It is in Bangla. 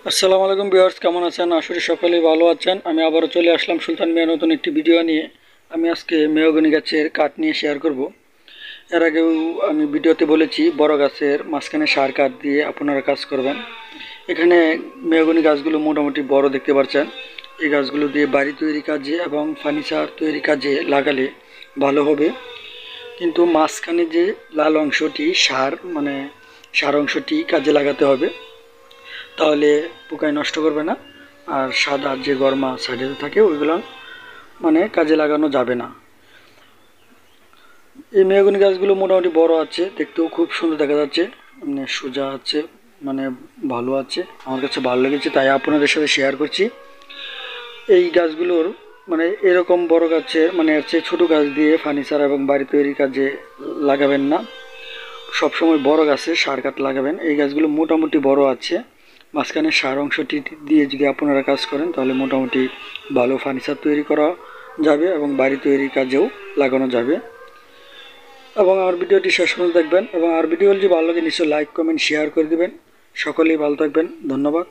আসসালামু আলাইকুম ভিউয়ার্স, কেমন আছেন? আসলে সকলেই ভালো আছেন। আমি আবারও চলে আসলাম সুলতান মিয়া নতুন একটি ভিডিও নিয়ে। আমি আজকে মেহগনি গাছের কাঠ নিয়ে শেয়ার করব। এর আগেও আমি ভিডিওতে বলেছি বড় গাছের মাঝখানে সার কাঠ দিয়ে আপনারা কাজ করবেন। এখানে মেহগনি গাছগুলো মোটামুটি বড় দেখতে পাচ্ছেন। এই গাছগুলো দিয়ে বাড়ি তৈরি কাজে এবং ফার্নিচার তৈরি কাজে লাগালে ভালো হবে। কিন্তু মাঝখানে যে লাল অংশটি সার অংশটি কাজে লাগাতে হবে, তাহলে পোকায় নষ্ট করবে না। আর সাদা যে গরমা সাইডে থাকে ওইগুলো কাজে লাগানো যাবে না। এই মেহগনি গাছগুলো মোটামুটি বড় আছে, দেখতেও খুব সুন্দর দেখা যাচ্ছে, সোজা আছে, মানে ভালো আছে। আমার কাছে ভালো লেগেছে, তাই আপনাদের সাথে শেয়ার করছি। এই গাছগুলোর এরকম বড় গাছের এর চেয়ে ছোটো গাছ দিয়ে ফার্নিচার এবং বাড়ি তৈরির কাজে লাগাবেন না। সবসময় বড় গাছে সার কাঠ লাগাবেন। এই গাছগুলো মোটামুটি বড় আছে, মাঝখানে সার অংশটি দিয়ে যদি আপনারা কাজ করেন তাহলে মোটামুটি ভালো ফার্নিচার তৈরি করা যাবে এবং বাড়ি তৈরির কাজেও লাগানো যাবে। এবং আমার ভিডিওটি শেষ পর্যন্ত দেখবেন, এবং আর ভিডিও যদি ভালো লাগে নিশ্চয়ই লাইক কমেন্ট শেয়ার করে দেবেন। সকলেই ভালো থাকবেন, ধন্যবাদ।